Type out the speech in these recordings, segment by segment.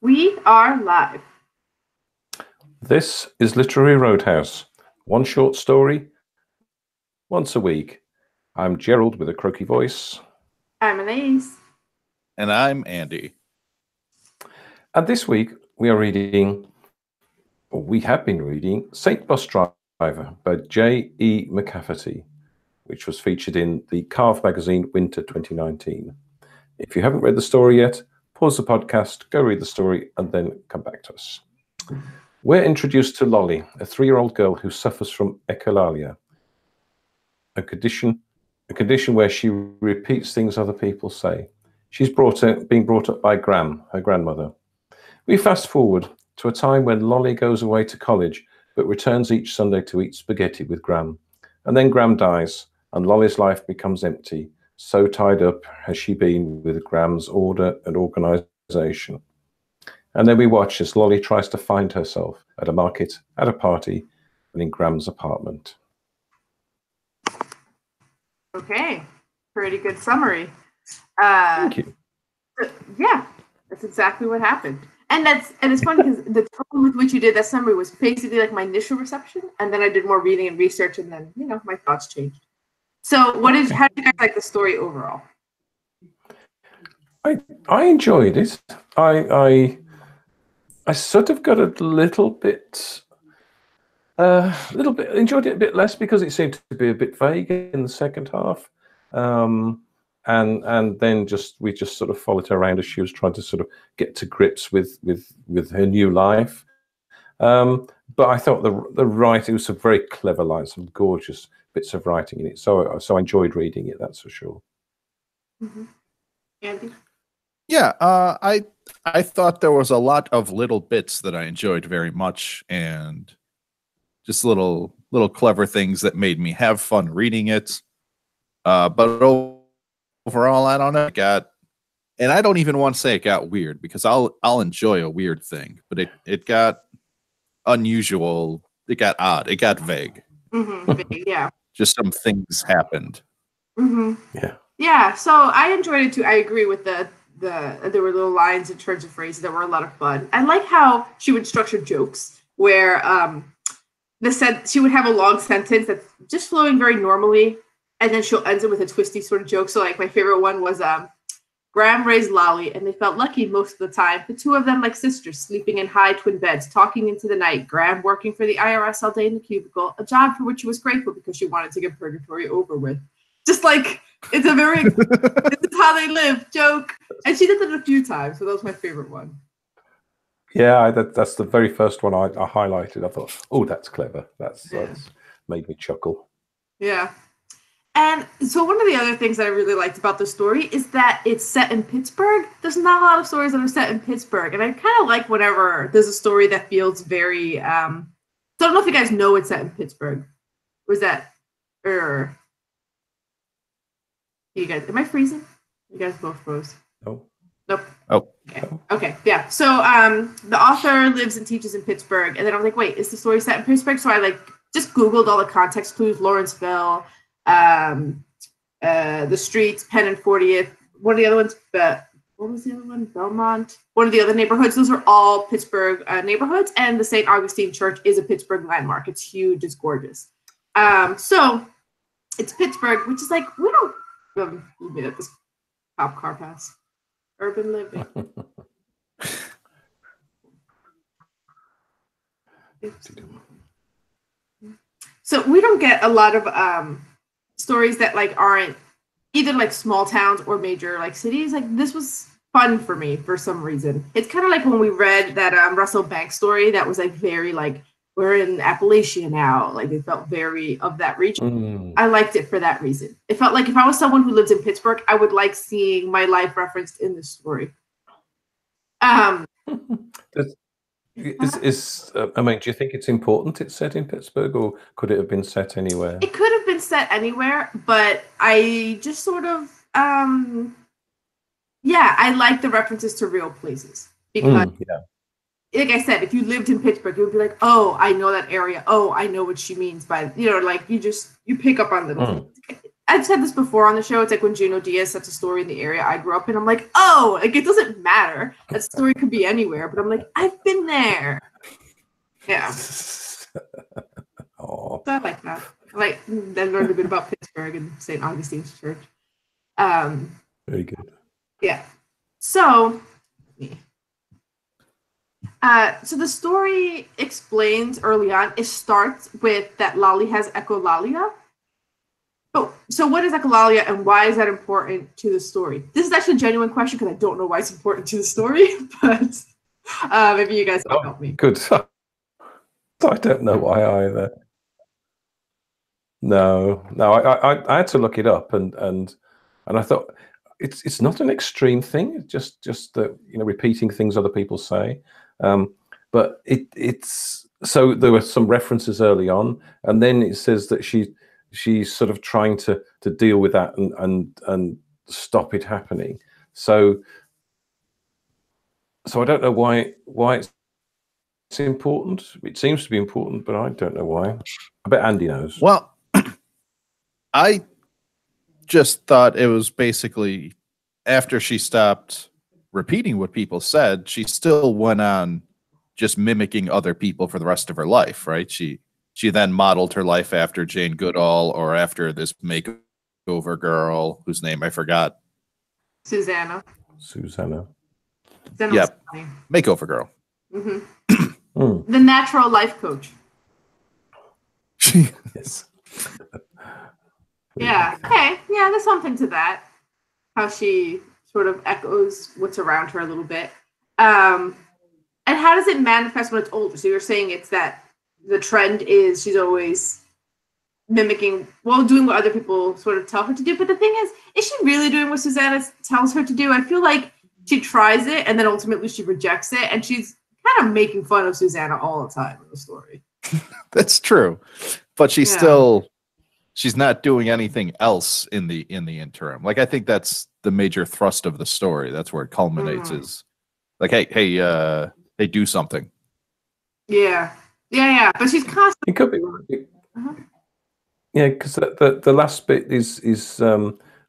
We are live. This is Literary Roadhouse. One short story, once a week. I'm Gerald with a croaky voice. I'm Elise. And I'm Andy. And this week we have been reading Saint Bus Driver by J.E. McCafferty, which was featured in the Carve magazine Winter 2019. If you haven't read the story yet, pause the podcast, go read the story, and then come back to us. We're introduced to Lolly, a 3-year-old girl who suffers from echolalia, a condition where she repeats things other people say. She's being brought up by Gram, her grandmother. We fast forward to a time when Lolly goes away to college, but returns each Sunday to eat spaghetti with Gram. And then Gram dies, and Lolly's life becomes empty. So tied up has she been with Gram's order and organization. And then we watch as Lolly tries to find herself at a market, at a party, and in Gram's apartment. Okay, pretty good summary. Thank you. Yeah, that's exactly what happened. And it's funny because the tone with which you did that summary was basically like my initial reception, and then I did more reading and research, and then my thoughts changed. So, how did you guys like the story overall? I enjoyed it. I sort of got a little bit enjoyed it a bit less because it seemed to be a bit vague in the second half, and then we just sort of followed her around as she was trying to sort of get to grips with her new life. But I thought the writing was some very clever lines, some gorgeous bits of writing in it. So I enjoyed reading it. That's for sure. Mm-hmm. Andy? Yeah, I thought there was a lot of little bits that I enjoyed very much, and just little clever things that made me have fun reading it. But overall, I don't know. And I don't even want to say it got weird because I'll enjoy a weird thing, but it got unusual. It got odd. It got vague. Mm-hmm. Yeah. Just some things happened. Mm-hmm. Yeah. Yeah. So I enjoyed it too. I agree with there were little lines and turns of phrases that were a lot of fun. I like how she would structure jokes where she would have a long sentence that's just flowing very normally, and then she'll end it with a twisty sort of joke. So like my favorite one was Gram raised Lolly, and they felt lucky most of the time. The two of them like sisters, sleeping in high twin beds, talking into the night. Gram working for the IRS all day in the cubicle, a job for which she was grateful because she wanted to get purgatory over with. Just like it's a very this is how they live joke, and she did it a few times. So that was my favorite one. Yeah, that's the very first one I highlighted. I thought, oh, that's clever. That's made me chuckle. Yeah. And so one of the other things that I really liked about the story is that it's set in Pittsburgh. There's not a lot of stories that are set in Pittsburgh. And I kind of like whenever there's a story that feels very, so I don't know if you guys know it's set in Pittsburgh. Or is that, or you guys, am I freezing? You guys both froze. No. Nope. Oh. Okay. Yeah. So the author lives and teaches in Pittsburgh. And then I was like, wait, is the story set in Pittsburgh? So I just Googled all the context clues, Lawrenceville, the streets, Penn and 40th. One of the other ones, but what was the other one? Belmont. One of the other neighborhoods. Those are all Pittsburgh neighborhoods. And the St. Augustine Church is a Pittsburgh landmark. It's huge. It's gorgeous. So it's Pittsburgh, which is like, we don't leave it at this cop car pass. Urban living. So we don't get a lot of stories that like aren't either like small towns or major like cities. Like this was fun for me for some reason. It's kind of like when we read that Russell Banks story that was like very like we're in Appalachia now. Like it felt very of that region. I liked it for that reason. It felt like if I was someone who lives in Pittsburgh, I would like seeing my life referenced in this story. I mean, do you think it's important it's set in Pittsburgh, or could it have been set anywhere? It could have been set anywhere, but I just sort of, I like the references to real places because, like I said, if you lived in Pittsburgh, you would be like, oh, I know that area. Oh, I know what she means by, like you pick up on little things. I've said this before on the show. It's like when Juno Diaz sets a story in the area I grew up in. I'm like, oh, like it doesn't matter. That story could be anywhere, but I'm like, I've been there. Yeah. Oh, So I like that. I then learned a bit about Pittsburgh and St. Augustine's Church. very good. Yeah. So the story explains early on, it starts with that Lolly has echolalia. Oh, so what is echolalia and why is that important to the story? This is actually a genuine question because I don't know why it's important to the story, but maybe you guys can help me. Good. I don't know why either. No. I had to look it up, and I thought it's not an extreme thing. It's just that repeating things other people say. But it's so there were some references early on, and then it says that she's sort of trying to deal with that and stop it happening. So I don't know why it's important. It seems to be important, but I don't know why. I bet Andy knows. Well, I just thought it was basically after she stopped repeating what people said, she still went on just mimicking other people for the rest of her life, right? She then modeled her life after Jane Goodall or after this makeover girl whose name I forgot. Susanna. Yep. Makeover girl. Mm-hmm. The natural life coach. Yes. Yeah. Okay. Yeah, there's something to that. How she sort of echoes what's around her a little bit. And how does it manifest when it's older? So you're saying it's that the trend is she's always mimicking, doing what other people sort of tell her to do. But the thing is she really doing what Susanna tells her to do? I feel like she tries it and then ultimately she rejects it. And she's kind of making fun of Susanna all the time in the story. That's true. But she's not doing anything else in the interim. Like, I think that's the major thrust of the story. That's where it culminates is like, hey, do something. Yeah. But she's constantly. It could be. Yeah, because the last bit is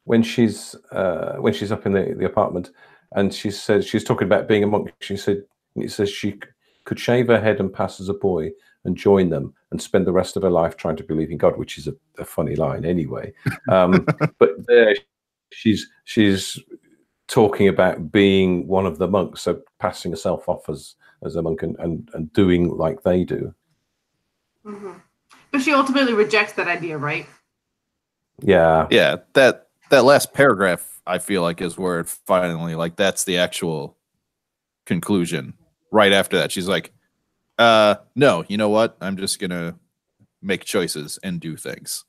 when she's up in the apartment, and she said she's talking about being a monk. She said it says she could shave her head and pass as a boy and join them and spend the rest of her life trying to believe in God, which is a funny line anyway. But there, she's talking about being one of the monks, so passing herself off as a monk and doing like they do. Mm-hmm. But she ultimately rejects that idea, right? Yeah. That last paragraph, I feel like, is where it finally, like, that's the actual conclusion. Right after that, she's like, no, you know what? I'm just gonna make choices and do things.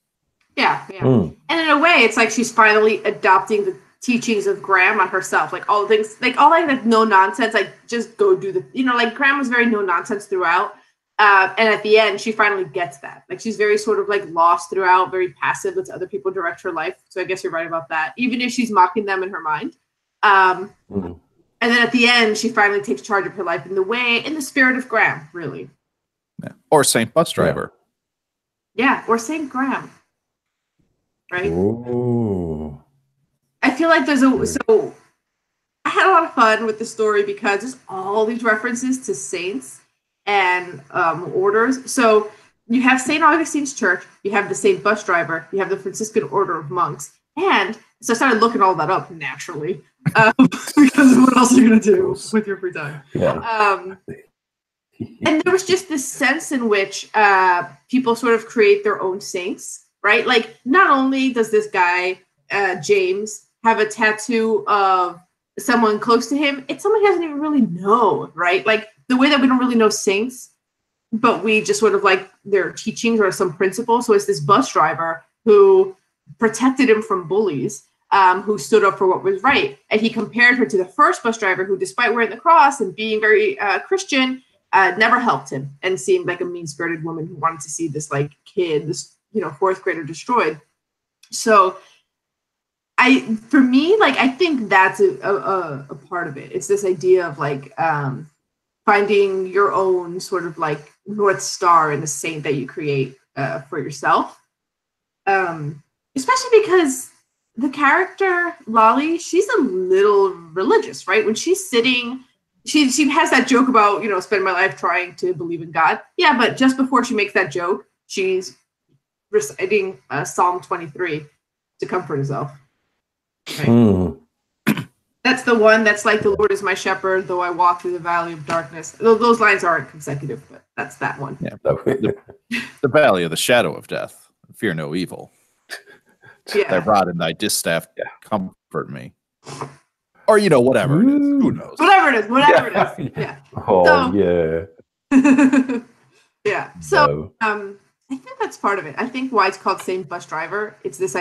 Yeah. And in a way, it's like she's finally adopting the teachings of Graham on herself. Like all the things, like all like no nonsense, like just go do the, like Graham was very no nonsense throughout. And at the end, she finally gets that. Like she's very sort of like lost throughout, very passive, lets other people direct her life. So I guess you're right about that, even if she's mocking them in her mind. And then at the end, she finally takes charge of her life in the spirit of Graham, really. Yeah. Or Saint Bus Driver. Yeah, or Saint Graham. Right? Ooh. I feel like so I had a lot of fun with the story because there's all these references to saints and orders. So you have St. Augustine's Church, you have the Saint Bus Driver, you have the Franciscan Order of Monks. And so I started looking all that up naturally. Because what else are you going to do with your free time? Yeah. And there was just this sense in which people sort of create their own saints, right? Like, not only does this guy, James, have a tattoo of someone close to him, it's someone he doesn't even really know, right? Like, the way that we don't really know saints, but we just sort of like their teachings or some principles. So it's this bus driver who protected him from bullies. Who stood up for what was right. And he compared her to the first bus driver who, despite wearing the cross and being very Christian, never helped him and seemed like a mean-spirited woman who wanted to see this like kid, this fourth grader destroyed. So I think that's a part of it. It's this idea of like finding your own sort of like North Star in the saint that you create for yourself. especially because the character Lolly, she's a little religious, right? When she's sitting, she has that joke about, spend my life trying to believe in God. Yeah, but just before she makes that joke, she's reciting Psalm 23 to comfort herself. Right? That's the one that's like, the Lord is my shepherd, though I walk through the valley of darkness. Those lines aren't consecutive, but that's that one. Yeah. The valley of the shadow of death. Fear no evil. Yeah. Thy rod and thy distaff comfort me. Or, whatever it is. Who knows? Whatever it is. Yeah. Oh, yeah. Yeah. So, I think that's part of it. I think why it's called Saint Bus Driver. It's this,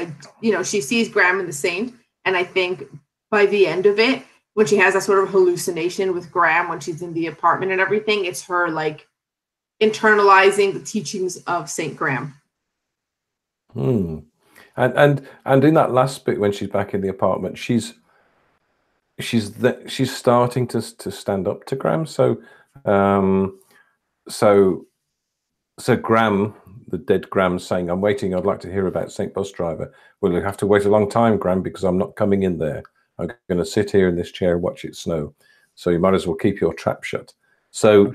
she sees Graham and the Saint, and I think by the end of it, when she has that sort of hallucination with Graham when she's in the apartment and everything, it's her like internalizing the teachings of Saint Graham. And in that last bit when she's back in the apartment, she's starting to stand up to Graham. So Graham, the dead Graham, saying, "I'm waiting. I'd like to hear about Saint Bus Driver." Well, you'll have to wait a long time, Graham, because I'm not coming in there. I'm going to sit here in this chair and watch it snow. So you might as well keep your trap shut. So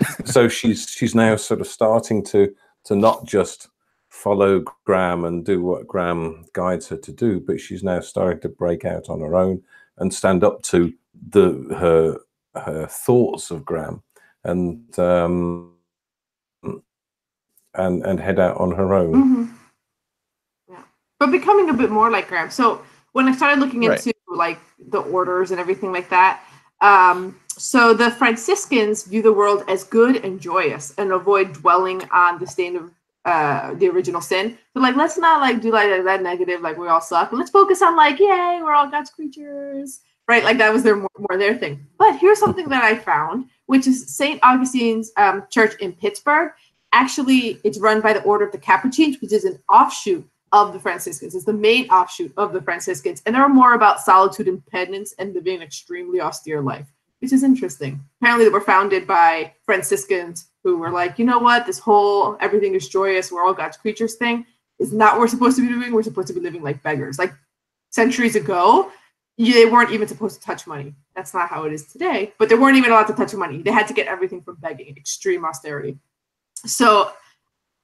she's now sort of starting to not just follow Graham and do what Graham guides her to do, but she's now starting to break out on her own and stand up to her thoughts of Graham and head out on her own. Mm-hmm. Yeah, but becoming a bit more like Graham. So when I started looking into like the orders and everything like that, so the Franciscans view the world as good and joyous and avoid dwelling on the stain of the original sin. So like, let's not like do like that negative, like we all suck. Let's focus on like, yay, we're all God's creatures, right? Like that was more their thing. But here's something that I found, which is St. Augustine's church in Pittsburgh. Actually, it's run by the Order of the Capuchins, which is an offshoot of the Franciscans. It's the main offshoot of the Franciscans. And they're more about solitude and penance and living an extremely austere life, which is interesting. Apparently they were founded by Franciscans who were like, you know what, this whole everything is joyous, we're all God's creatures thing is not what we're supposed to be doing. We're supposed to be living like beggars. Like centuries ago, they weren't even supposed to touch money. That's not how it is today. But they weren't even allowed to touch money. They had to get everything from begging, extreme austerity. So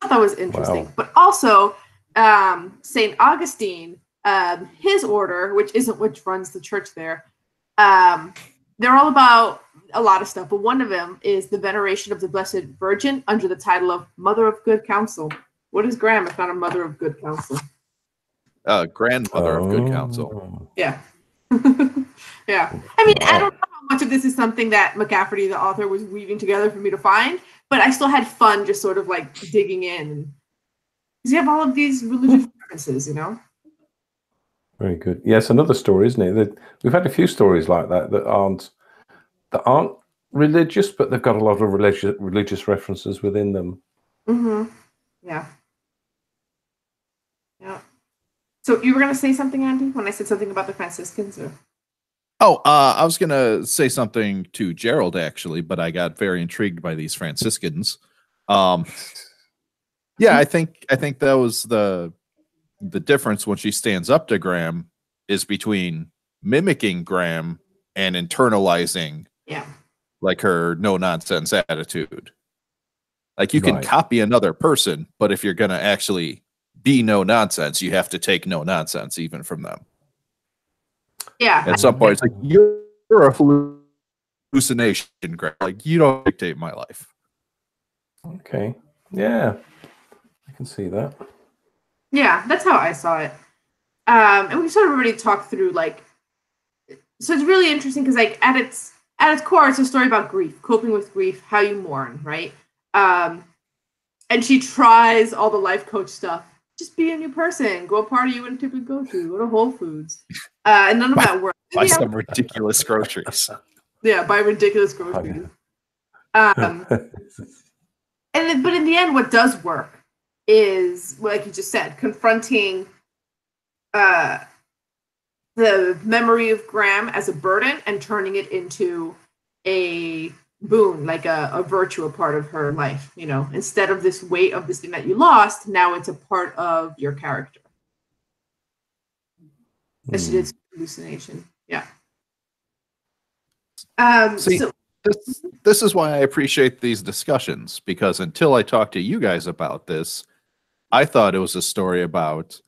I thought that was interesting. Wow. But also, St. Augustine, his order, which runs the church there, they're all about a lot of stuff, but one of them is the veneration of the Blessed Virgin under the title of Mother of Good Counsel. What is Graham if not a Mother of Good Counsel? Grandmother of Good Counsel. Yeah. Yeah. I mean, I don't know how much of this is something that McCafferty, the author, was weaving together for me to find, but I still had fun just sort of like digging in. Because you have all of these religious references, Very good. Yes, another story, isn't it? We've had a few stories like that that aren't religious, but they've got a lot of religious references within them. Mm-hmm. Yeah. Yeah. So you were going to say something, Andy, when I said something about the Franciscans? Or? Oh, I was going to say something to Gerald, actually, but I got very intrigued by these Franciscans. Yeah, I think that was the difference when she stands up to Graham is between mimicking Graham and internalizing like her no nonsense attitude. Like you can copy another person, but if you're going to actually be no nonsense, you have to take no nonsense even from them. Yeah. At some point, it's like, you're a hallucination, Graham. Like, you don't dictate my life. Okay. Yeah. I can see that. Yeah, that's how I saw it. And we sort of already talked through, like, so it's really interesting because, like, at its core, it's a story about grief, coping with grief, how you mourn, right? And she tries all the life coach stuff. Just be a new person. Go a party you wouldn't typically go to. Go to Whole Foods. And none of that works. Buy some ridiculous groceries. Yeah, buy ridiculous groceries. But in the end, what does work is, like you just said, confronting the memory of Graham as a burden and turning it into a boon, like a virtue, a part of her life, instead of this weight of this thing that you lost, now it's a part of your character. that she did hallucination. Yeah. See, this is why I appreciate these discussions, because until I talked to you guys about this, I thought it was a story about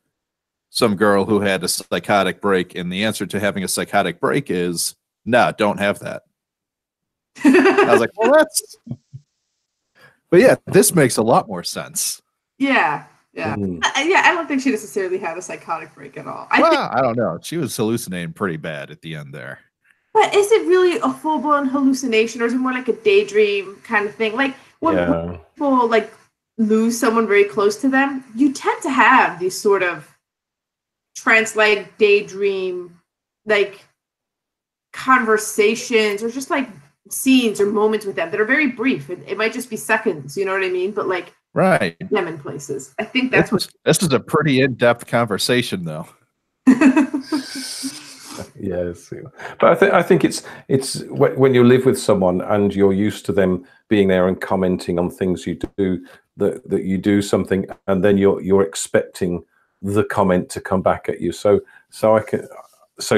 some girl who had a psychotic break, and the answer to having a psychotic break is, nah, don't have that. I was like, well, that's... But yeah, this makes a lot more sense. Yeah. Yeah. Yeah, I don't think she necessarily had a psychotic break at all. I don't know. She was hallucinating pretty bad at the end there. But is it really a full-blown hallucination, or is it more like a daydream kind of thing? Like when people like lose someone very close to them, you tend to have these sort of trance-like daydream, like conversations, or just like scenes or moments with them that are very brief. It might just be seconds, you know what I mean? But like, right, them in places. I think that's this is a pretty in-depth conversation, though. Yes, but I think it's when you live with someone and you're used to them being there and commenting on things you do, that you do something and then you're expecting the comment to come back at you. So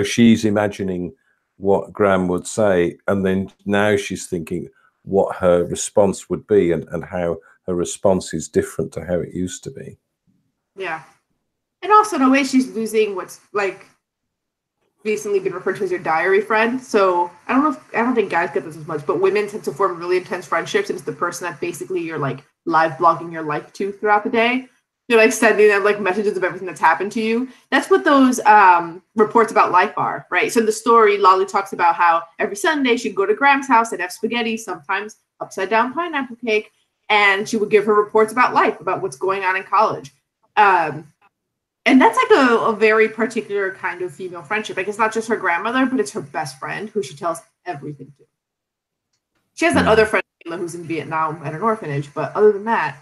she's imagining what Graham would say, and then now she's thinking what her response would be, and how her response is different to how it used to be. Yeah, and also in a way she's losing what's like recently been referred to as your diary friend. So I don't think guys get this as much, but women tend to form really intense friendships, and it's the person that basically you're like live blogging your life to throughout the day. You're like sending them like messages of everything that's happened to you. That's what those reports about life are, right? So in the story, Lolly talks about how every Sunday she'd go to Graham's house and have spaghetti, sometimes upside down pineapple cake, and she would give her reports about life, about what's going on in college. And that's like a very particular kind of female friendship. Like it's not just her grandmother, but it's her best friend who she tells everything to. She has that other friend who's in Vietnam at an orphanage, but other than that,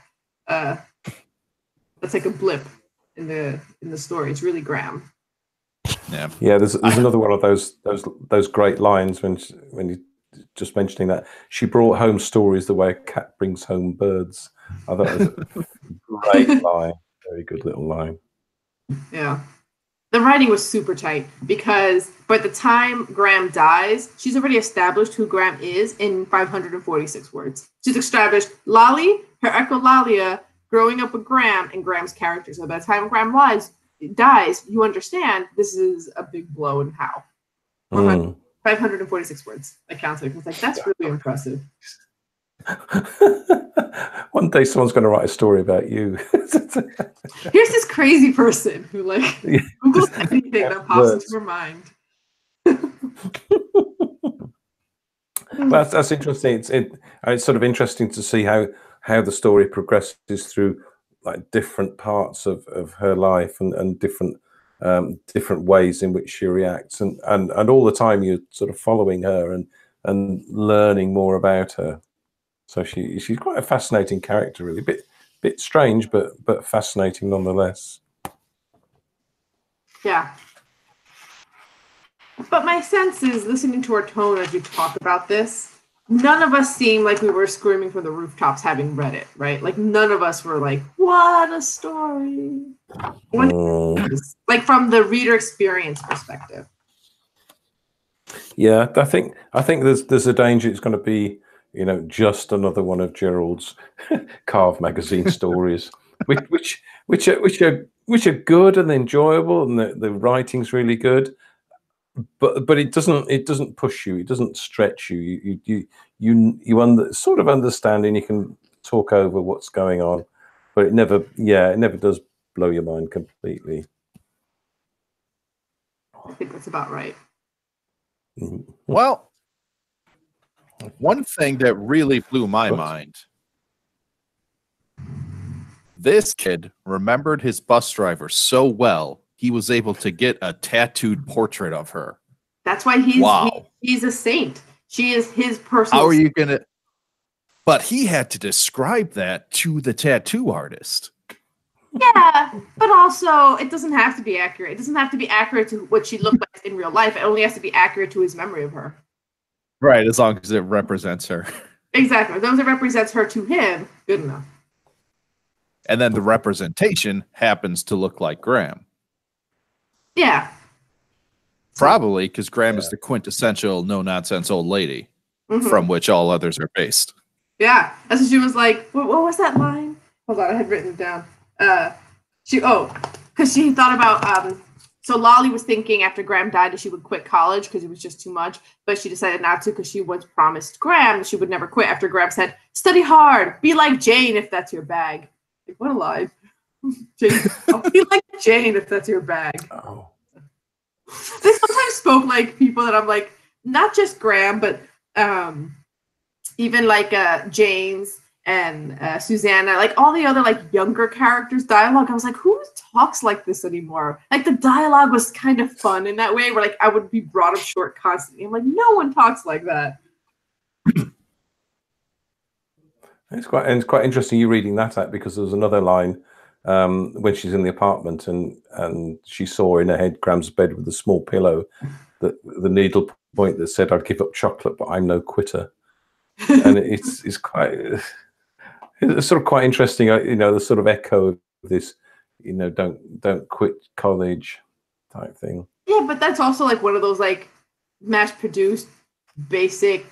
that's like a blip in the story. It's really Graham. Yeah. There's another one of those great lines when you just mentioning that she brought home stories the way a cat brings home birds. I thought it was a great line, very good little line. Yeah. The writing was super tight because by the time Graham dies, she's already established who Graham is in 546 words. She's established Lolly, her echolalia, growing up with Graham, and Graham's character. So by the time Graham dies, you understand this is a big blow in how. 546 words. I counted. I was like, that's really impressive. One day someone's going to write a story about you. Here's this crazy person who like Googles anything that pops into her mind. Well, that's interesting. It's sort of interesting to see how the story progresses through like different parts of her life and different ways in which she reacts, and all the time you're sort of following her and learning more about her. So she's quite a fascinating character, really. Bit strange, but fascinating nonetheless. Yeah. But my sense is, listening to her tone as we talk about this, none of us seemed like we were screaming from the rooftops having read it, right? Like none of us were like, what a story. Like from the reader experience perspective. Yeah, I think there's a danger it's going to be, just another one of Gerald's Carve magazine stories, which are good and enjoyable, and the writing's really good, but it doesn't push you, it doesn't stretch you. You sort of understand, and you can talk over what's going on, but it never does blow your mind completely. I think that's about right. Well, one thing that really blew my mind, this kid remembered his bus driver so well, he was able to get a tattooed portrait of her. That's why he's a saint. She is his personal. How are you going to? But he had to describe that to the tattoo artist. Yeah, but also it doesn't have to be accurate. It doesn't have to be accurate to what she looked like in real life. It only has to be accurate to his memory of her. Right, as long as it represents her. Exactly. As long as it represents her to him, good enough. And then the representation happens to look like Graham. Yeah. Probably because Graham is the quintessential no-nonsense old lady from which all others are based. Yeah. That's what she was like. What was that line? Hold on, I had written it down. Because she thought about so Lolly was thinking after Graham died that she would quit college because it was just too much, but she decided not to because she once promised Graham that she would never quit after Graham said, "Study hard, be like Jane if that's your bag." Like, what a lie. Jane, be like Jane if that's your bag. Oh. They sometimes spoke like people that I'm like, not just Graham, but even like James and Susanna, like all the other like younger characters' dialogue. I was like, who talks like this anymore? Like the dialogue was kind of fun in that way, where like I would be brought up short constantly. I'm like, no one talks like that. It's quite interesting you reading that out, because there was another line when she's in the apartment and she saw in her head Graham's bed with a small pillow, that the needle point that said, "I'd give up chocolate, but I'm no quitter." And it's quite. It's sort of quite interesting, the sort of echo of this, don't quit college type thing. Yeah, but that's also like one of those like mass-produced, basic,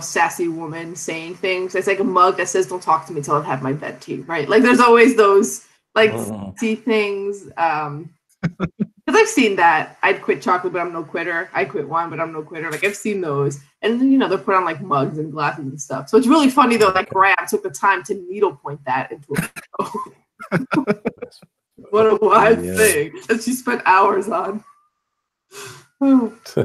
sassy woman saying things. It's like a mug that says, "Don't talk to me until I've had my bed tea," right? Like there's always those like sassy things. Because I've seen that. I'd quit chocolate, but I'm no quitter. I quit wine, but I'm no quitter. Like I've seen those. And then, they're put on like mugs and glasses and stuff. So it's really funny though, like Graham took the time to needlepoint that into a what a wild thing that she spent hours on. But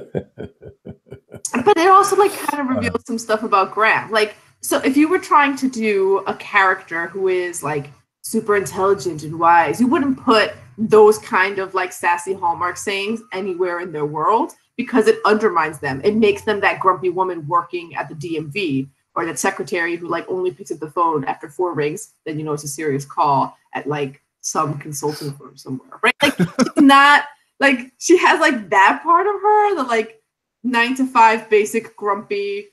it also like kind of reveals some stuff about Graham. Like, so if you were trying to do a character who is like super intelligent and wise, you wouldn't put those kind of like sassy Hallmark sayings anywhere in their world, because it undermines them. It makes them that grumpy woman working at the DMV, or that secretary who like only picks up the phone after 4 rings, then it's a serious call at like some consulting firm somewhere, right? Like she's not like, she has like that part of her, the like 9 to 5 basic grumpy,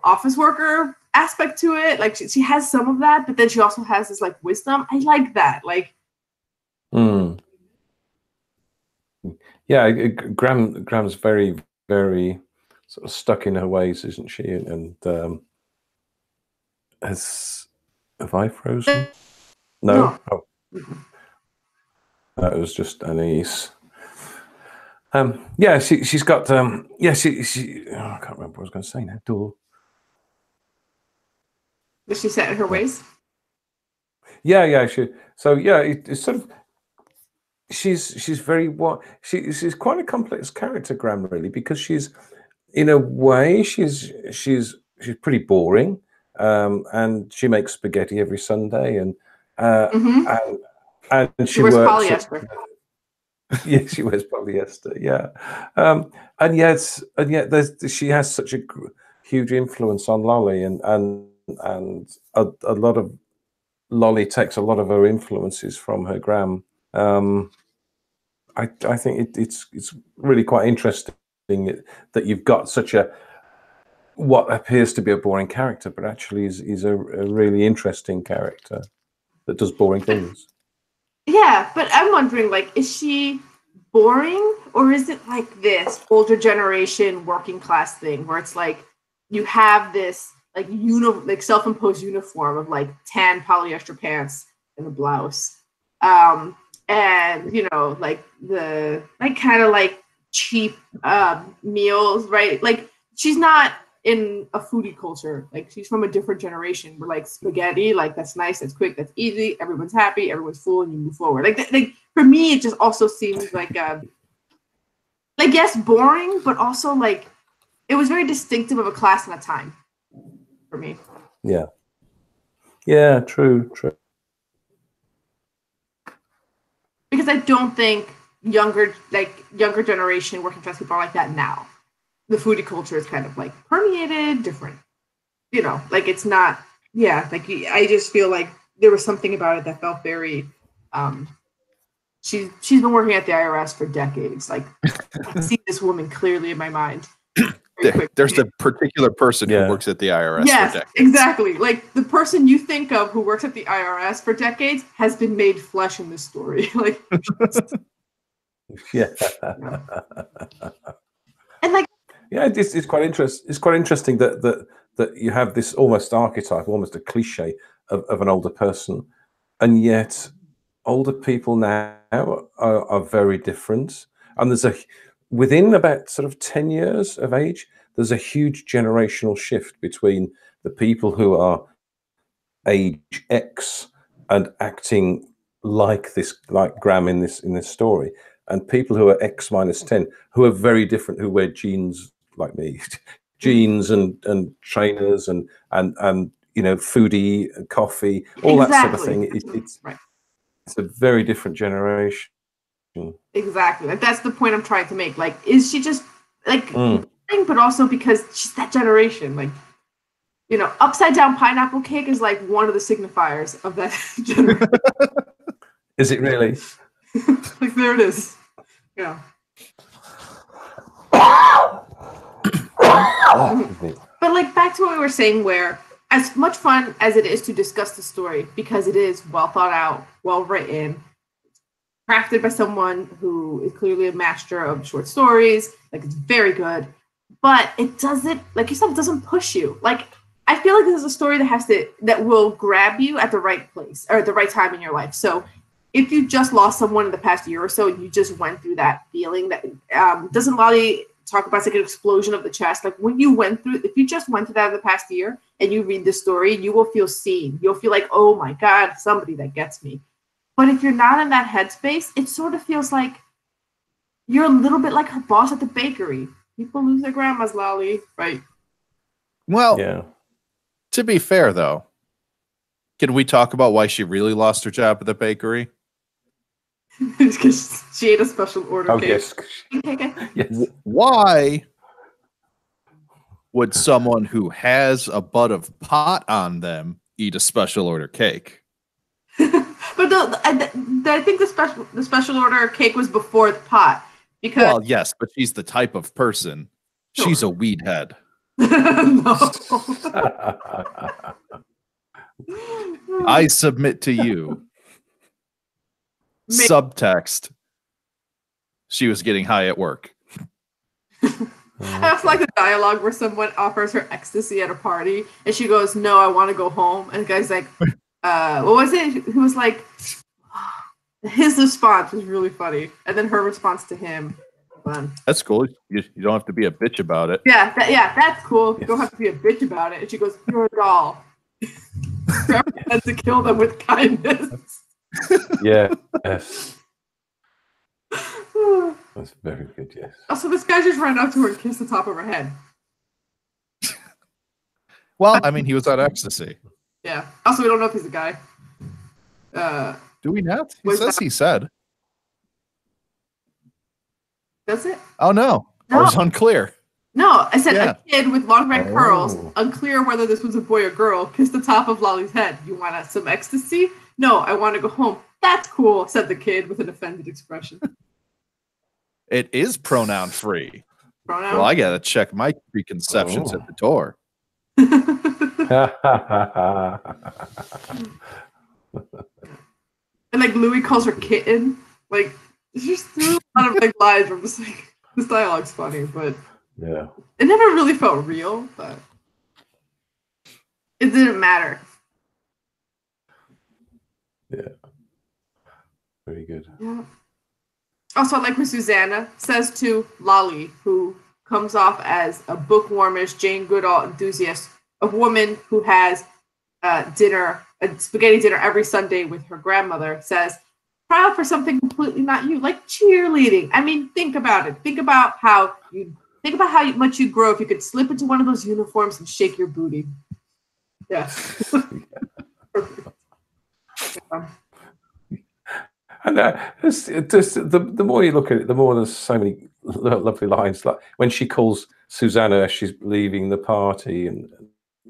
office worker aspect to it. Like she has some of that, but then she also has this like wisdom. I like that. Like, yeah, Graham's very, very sort of stuck in her ways, isn't she? And have I frozen? No. Oh. That was just Anise. Yeah, she's got she I can't remember what I was going to say now. Door. Is she set in her ways? Yeah. It's sort of. She's very she's quite a complex character, Graham, really, because she's, in a way, she's pretty boring, and she makes spaghetti every Sunday, and she wears works polyester. Yeah, she wears polyester. Yeah, and yet she has such a huge influence on Lolly, and a lot of Lolly takes a lot of her influences from her Graham. I think it's really quite interesting that you've got such a what appears to be a boring character, but actually is a really interesting character that does boring things. Yeah, but I'm wondering, like, is she boring, or is it like this older generation working class thing where it's like you have this like self-imposed uniform of like tan polyester pants and a blouse. And like the like kind of like cheap meals, right? Like she's not in a foodie culture. Like she's from a different generation where like spaghetti, like that's nice, that's quick, that's easy, everyone's happy, everyone's full, and you move forward. Like for me, it just also seems like yes, boring, but also like it was very distinctive of a class and a time for me. Yeah, true. Because I don't think younger generation working class people are like that now. The foodie culture is kind of like permeated, different. Like it's not. Yeah, like I just feel like there was something about it that felt very. She's been working at the IRS for decades. Like I see this woman clearly in my mind. There's a particular person who works at the IRS for decades. Exactly. Like the person you think of who works at the IRS for decades has been made flesh in this story. Like Yeah. And like, yeah, it's quite interesting. It's quite interesting that you have this almost archetype, almost a cliche of an older person, and yet older people now are very different. And within about sort of 10 years of age, there's a huge generational shift between the people who are age X and acting like Graham in this story, and people who are X minus 10 who are very different, who wear jeans like me, jeans and trainers and foodie and coffee, all that sort of thing. It's a very different generation. Exactly. Like, that's the point I'm trying to make. Like, is she just like, but also because she's that generation. Like, upside down pineapple cake is like one of the signifiers of that generation. Is it really? Like, there it is. Yeah. But like, back to what we were saying, where as much fun as it is to discuss the story, because it is well thought out, well written, crafted by someone who is clearly a master of short stories, like, it's very good, but it doesn't, like you said, it doesn't push you. Like, I feel like this is a story that will grab you at the right place or at the right time in your life. So if you just lost someone in the past year or so, and you just went through that feeling, that doesn't Lolly talk about, like an explosion of the chest. Like, when you if you just went through that in the past year and you read this story, you will feel seen. You'll feel like, oh my God, somebody that gets me. But if you're not in that headspace, it sort of feels like you're a little bit like her boss at the bakery. People lose their grandmas, Lolly, right? Well, yeah. To be fair, though, can we talk about why she really lost her job at the bakery? Because she ate a special order cake. Yes. Why would someone who has a butt of pot on them eat a special order cake? But I think the special order cake was before the pot. Because, well, yes, but she's the type of person. Sure. She's a weed head. No. I submit to you. Subtext. She was getting high at work. I also like the dialogue where someone offers her ecstasy at a party and she goes, "No, I want to go home." And the guy's like, what was it? Who was like, his response was really funny. And then her response to him. Fun. That's cool. You don't have to be a bitch about it. Yeah, that's cool. You don't have to be a bitch about it. And she goes, "You're a doll." Trevor had to kill them with kindness. Yeah. Yes. That's very good. Yes. Also, this guy just ran up to her and kissed the top of her head. Well, I mean, he was on ecstasy. Yeah. Also, we don't know if he's a guy. Do we not? He says he said. Does it? Oh, no. I was unclear. No, I said a kid with long red curls, unclear whether this was a boy or girl, kissed the top of Lolly's head. You want some ecstasy? No, I want to go home. That's cool, said the kid with an offended expression. It is pronoun free. Pronoun? Well, I got to check my preconceptions at the door. And like Louis calls her kitten. Like, there's just a lot of like lines where I'm just like, this dialogue's funny, but yeah, it never really felt real, but it didn't matter. Yeah. Very good. Yeah. Also, I like when Susanna says to Lolly, who comes off as a bookwormish Jane Goodall enthusiast, a woman who has a spaghetti dinner every Sunday with her grandmother, says, "Try out for something completely not you, like cheerleading." I mean, think about it. Think about how much you'd grow if you could slip into one of those uniforms and shake your booty. Yeah. And the more you look at it, the more there's so many lovely lines. Like when she calls Susanna as she's leaving the party, and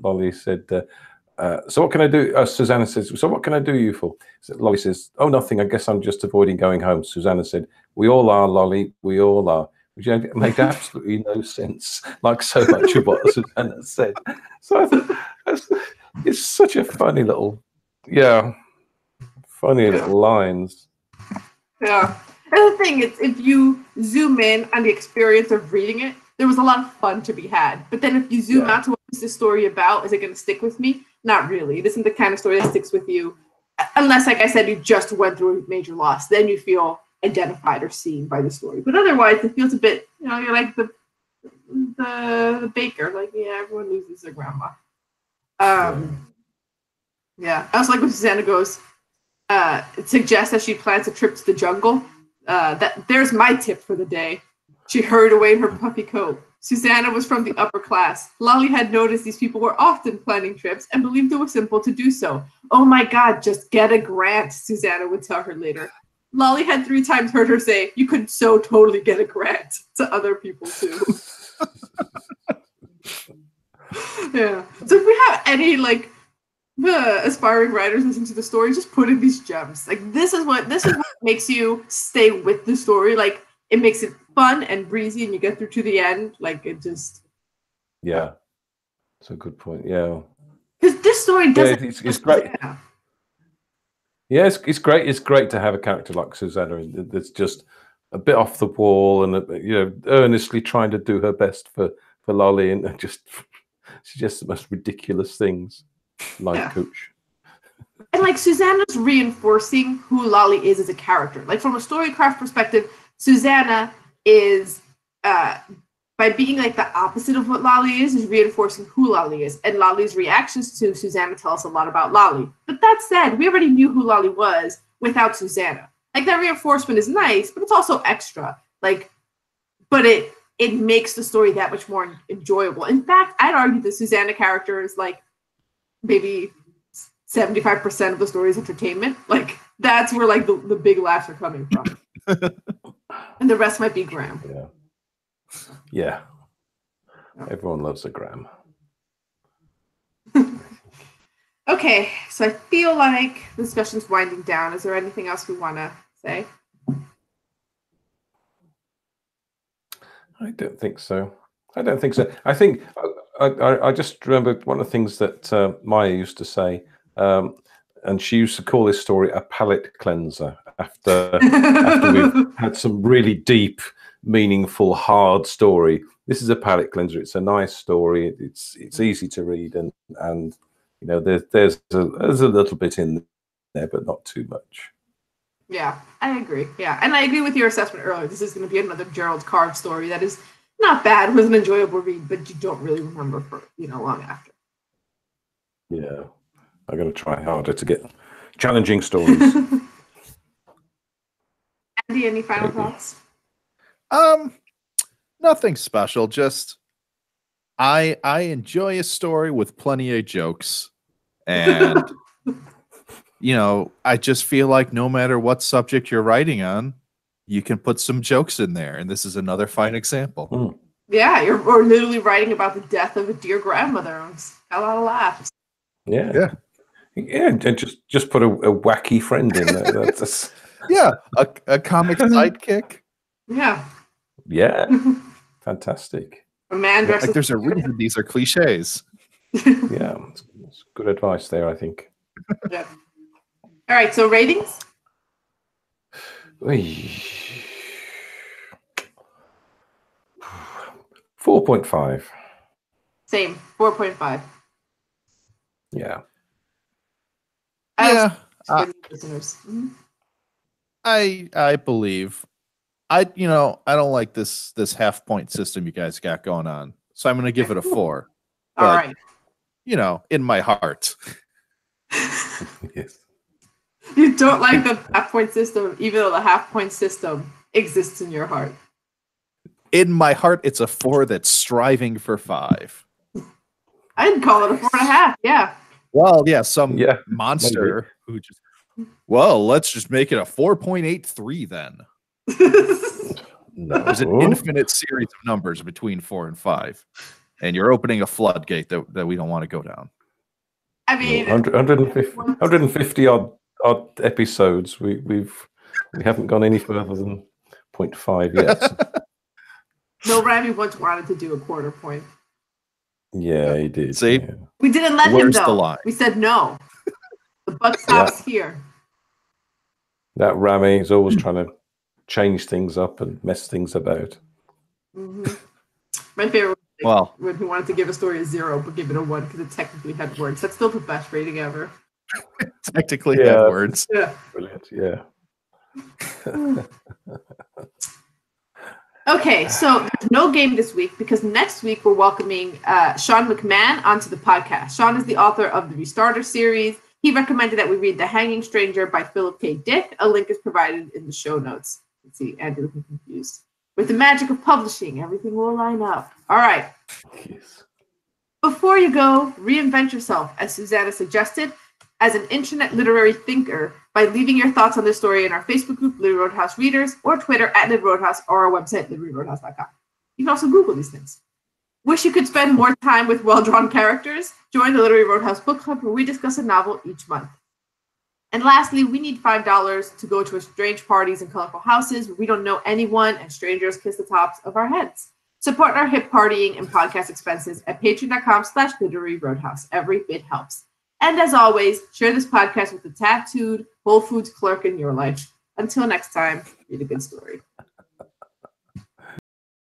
Lolly said, "So what can I do?" Susanna says, "So what can I do you for?" So Lolly says, "Oh, nothing. I guess I'm just avoiding going home." Susanna said, "We all are, Lolly. We all are." Which made absolutely no sense, like so much of what Susanna said. So I thought it's such a funny little, little lines. Yeah, And the thing is, if you zoom in on the experience of reading it, there was a lot of fun to be had. But then if you zoom out to what is this story about, is it going to stick with me? Not really. It isn't the kind of story that sticks with you. Unless, like I said, you just went through a major loss. Then you feel identified or seen by the story. But otherwise, it feels a bit, you're like the baker. Like, yeah, everyone loses their grandma. Yeah. I also like when Susanna goes, it suggests that she plans a trip to the jungle. There's my tip for the day. She hurried away in her puffy coat. Susanna was from the upper class. Lolly had noticed these people were often planning trips and believed it was simple to do so. Oh my God, just get a grant, Susanna would tell her later. Lolly had 3 times heard her say, you could so totally get a grant to other people too. Yeah. So if we have any aspiring writers listen to the story, just put in these gems. Like this is what makes you stay with the story. Like it makes it fun and breezy, and you get through to the end. Like it just. Yeah, that's a good point. Yeah, because this story doesn't. It's great. Yeah, it's great. It's great to have a character like Susanna that's just a bit off the wall and earnestly trying to do her best for Lolly, and just suggests the most ridiculous things. Life coach. And like Susanna's reinforcing who Lolly is as a character. Like from a storycraft perspective, Susanna is by being like the opposite of what Lolly is reinforcing who Lolly is. And Lolly's reactions to Susanna tell us a lot about Lolly. But that said, we already knew who Lolly was without Susanna. Like that reinforcement is nice, but it's also extra. Like, but it makes the story that much more enjoyable. In fact, I'd argue the Susanna character is like maybe 75% of the story's entertainment. Like that's where like the big laughs are coming from. And the rest might be Graham. Yeah. Everyone loves a Graham. Okay, so I feel like the discussion's winding down. Is there anything else we want to say? I don't think so. I think I just remember one of the things that Maya used to say, and she used to call this story a palate cleanser after we've had some really deep, meaningful, hard story. This is a palate cleanser. It's a nice story. It's easy to read, and there's a little bit in there, but not too much. Yeah, I agree. Yeah, and I agree with your assessment earlier. This is going to be another Gerald Carve story that is not bad, was an enjoyable read, but you don't really remember for long after. Yeah, I'm going to try harder to get challenging stories. Andy, any final thoughts? Nothing special. Just I enjoy a story with plenty of jokes, and I just feel like no matter what subject you're writing on, you can put some jokes in there, and this is another fine example. Yeah, we're literally writing about the death of a dear grandmother. It's a lot of laughs. Yeah, and just put a wacky friend in there. That's yeah, a comic sidekick. Yeah, fantastic. A man dressed like there's a reason these are cliches. Yeah, it's good advice there, I think. Yeah. All right, so ratings? 4.5. Same, 4.5. Yeah. Listeners. I believe. I don't like this half point system you guys got going on, so I'm going to give it a 4. All right. In my heart. Yes. You don't like the half point system, even though the half point system exists in your heart. In my heart, it's a 4 that's striving for 5. I'd call it a 4.5. Yeah. Well, yeah, monster who just. Well, let's just make it a 4.83 then. No. There's an infinite series of numbers between 4 and 5, and you're opening a floodgate that we don't want to go down. I mean, 150 odd episodes. We haven't gone any further than 0.5 yet. No, Rami once wanted to do a quarter point. Yeah, he did. See, yeah. We didn't let Where's him the though. line? We said no. The buck stops here. That Rami is always trying change things up and mess things about. Mm-hmm. My favorite Well, when he wanted to give a story a 0 but give it a 1 because it technically had words. That's still the best rating ever. technically had words. Yeah. Brilliant. Yeah. Okay, so there's no game this week because next week we're welcoming Sean McMahon onto the podcast. Sean is the author of the Restarter series. He recommended that we read The Hanging Stranger by Philip K. Dick. A link is provided in the show notes. Let's see, Andy looking confused. With the magic of publishing, everything will line up. All right. Yes. Before you go, reinvent yourself, as Susanna suggested, as an internet literary thinker by leaving your thoughts on this story in our Facebook group, Literary Roadhouse Readers, or Twitter at Literary Roadhouse, or our website, literaryroadhouse.com. You can also Google these things. Wish you could spend more time with well-drawn characters? Join the Literary Roadhouse Book Club, where we discuss a novel each month. And lastly, we need $5 to go to a strange parties and colorful houses where we don't know anyone and strangers kiss the tops of our heads. Support our hip partying and podcast expenses at patreon.com/Literary Roadhouse. Every bit helps. And as always, share this podcast with the tattooed Whole Foods clerk in your life. Until next time, read a good story.